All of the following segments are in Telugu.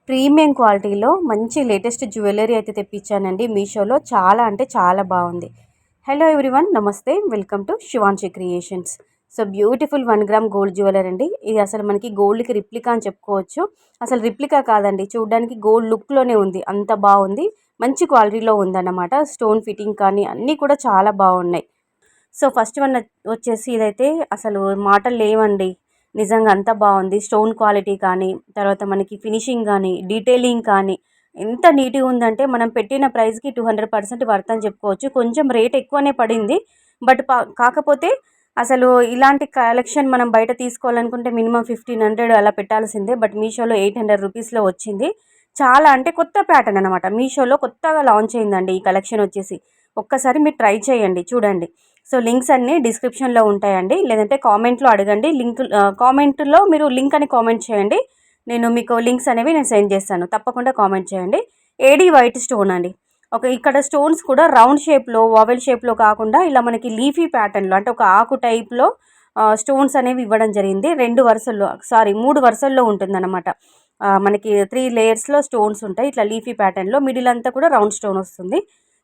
ప్రీమియం క్వాలిటీలో మంచి లేటెస్ట్ జ్యువెలరీ అయితే తెప్పించానండి మీషోలో. చాలా అంటే చాలా బాగుంది. హలో ఎవ్రీవన్, నమస్తే, welcome to Shivanshi creations. So beautiful 1 gram gold jewellery అండి. ఇది అసలు మనకి గోల్డ్కి రిప్లికా అని చెప్పుకోవచ్చు. అసలు రిప్లికా కాదండి, చూడడానికి గోల్డ్ లుక్లోనే ఉంది, అంత బాగుంది. మంచి క్వాలిటీలో ఉందన్నమాట. స్టోన్ ఫిట్టింగ్ కానీ అన్నీ కూడా చాలా బాగున్నాయి. సో ఫస్ట్ వన్ వచ్చేసి ఇదైతే అసలు మాటలు లేవండి. నిజంగా అంత బాగుంది. స్టోన్ క్వాలిటీ కానీ, తర్వాత మనకి ఫినిషింగ్ కానీ, డీటెయిలింగ్ కానీ ఎంత నీట్గా ఉందంటే మనం పెట్టిన ప్రైస్కి 200% వర్త్ అని చెప్పుకోవచ్చు. కొంచెం రేట్ ఎక్కువనే పడింది. బట్ కాకపోతే అసలు ఇలాంటి కలెక్షన్ మనం బయట తీసుకోవాలనుకుంటే మినిమం 1500 అలా పెట్టాల్సిందే. బట్ మీషోలో 800 రూపీస్లో వచ్చింది. చాలా అంటే కొత్త ప్యాటర్న్ అనమాట. మీషోలో కొత్తగా లాంచ్ అయిందండి ఈ కలెక్షన్ వచ్చేసి. ఒక్కసారి మీరు ట్రై చేయండి, చూడండి. సో లింక్స్ అన్నీ డిస్క్రిప్షన్లో ఉంటాయండి, లేదంటే కామెంట్లో అడగండి. కామెంట్లో మీరు లింక్ అని కామెంట్ చేయండి. నేను మీకు లింక్స్ అనేవి సెండ్ చేస్తాను. తప్పకుండా కామెంట్ చేయండి. ఏడీ వైట్ స్టోన్ అండి. ఇక్కడ స్టోన్స్ కూడా రౌండ్ షేప్లో, వావెల్ షేప్లో కాకుండా ఇలా మనకి లీఫీ ప్యాటర్న్లో, అంటే ఒక ఆకు టైప్లో స్టోన్స్ అనేవి ఇవ్వడం జరిగింది. 3 వరుసల్లో ఉంటుందన్నమాట. మనకి 3 లేయర్స్లో స్టోన్స్ ఉంటాయి. ఇట్లా లీఫీ ప్యాటర్న్లో మిడిల్ అంతా కూడా రౌండ్ స్టోన్ వస్తుంది.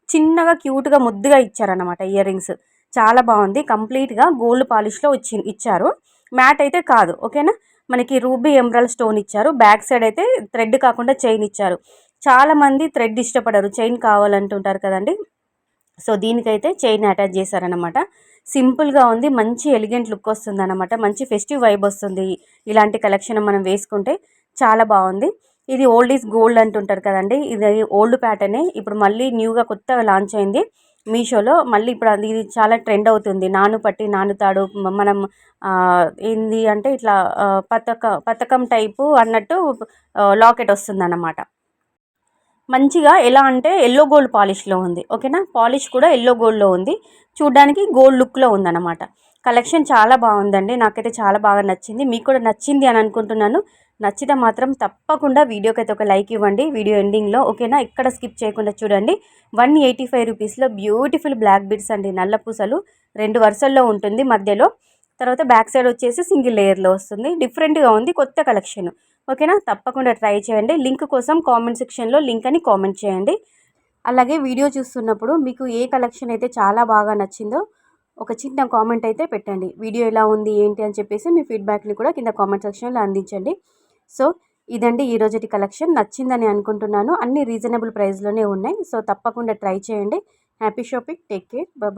చిన్నగా క్యూట్గా ముద్దుగా ఇచ్చారన్నమాట ఇయర్ రింగ్స్. చాలా బాగుంది. కంప్లీట్గా గోల్డ్ పాలిష్లో ఇచ్చారు. మ్యాట్ అయితే కాదు, ఓకేనా. మనకి రూబీ ఎమరాల్డ్ స్టోన్ ఇచ్చారు. బ్యాక్ సైడ్ అయితే థ్రెడ్ కాకుండా చైన్ ఇచ్చారు. చాలామంది థ్రెడ్ ఇష్టపడరు, చైన్ కావాలంటుంటారు కదండి. సో దీనికైతే చైన్ అటాచ్ చేశారనమాట. సింపుల్గా ఉంది, మంచి ఎలిగెంట్ లుక్ వస్తుంది అనమాట. మంచి ఫెస్టివ్ వైబ్ వస్తుంది ఇలాంటి కలెక్షన్ మనం వేసుకుంటే. చాలా బాగుంది. ఇది ఓల్డ్ ఈజ్ గోల్డ్ అంటుంటారు కదండి. ఇది ఓల్డ్ ప్యాటర్నే ఇప్పుడు మళ్ళీ న్యూగా కొత్తగా లాంచ్ అయింది మీషోలో. మళ్ళీ ఇప్పుడు ఇది చాలా ట్రెండ్ అవుతుంది. నానుపట్టి నానుతాడు, మనం ఏంది అంటే ఇట్లా పతకం టైపు అన్నట్టు లాకెట్ వస్తుంది అన్నమాట. మంచిగా ఎలా అంటే ఎల్లో గోల్డ్ పాలిష్లో ఉంది, ఓకేనా. పాలిష్ కూడా ఎల్లో గోల్డ్లో ఉంది. చూడ్డానికి గోల్డ్ లుక్లో ఉందన్నమాట. కలెక్షన్ చాలా బాగుందండి. నాకైతే చాలా బాగా నచ్చింది. మీకు కూడా నచ్చింది అని అనుకుంటున్నాను. నచ్చితే మాత్రం తప్పకుండా వీడియోకి అయితే ఒక లైక్ ఇవ్వండి వీడియో ఎండింగ్లో, ఓకేనా. ఇక్కడ స్కిప్ చేయకుండా చూడండి. 185 రూపీస్లో బ్యూటిఫుల్ బ్లాక్ బీడ్స్ అండి. నల్ల పూసలు 2 వరుసల్లో ఉంటుంది మధ్యలో. తర్వాత బ్యాక్ సైడ్ వచ్చేసి సింగిల్ లేయర్లో వస్తుంది. డిఫరెంట్గా ఉంది, కొత్త కలెక్షన్, ఓకేనా. తప్పకుండా ట్రై చేయండి. లింక్ కోసం కామెంట్ సెక్షన్లో లింక్ అని కామెంట్ చేయండి. అలాగే వీడియో చూస్తున్నప్పుడు మీకు ఏ కలెక్షన్ అయితే చాలా బాగా నచ్చిందో ఒక చిన్న కామెంట్ అయితే పెట్టండి. వీడియో ఎలా ఉంది ఏంటి అని చెప్పేసి మీ ఫీడ్బ్యాక్ని కూడా కింద కామెంట్ సెక్షన్లో అందించండి. సో ఇదండి ఈరోజుటి కలెక్షన్. నచ్చిందని అనుకుంటున్నాను. అన్ని రీజనబుల్ ప్రైస్లోనే ఉన్నాయి. సో తప్పకుండా ట్రై చేయండి. Happy shopping, take care, bye.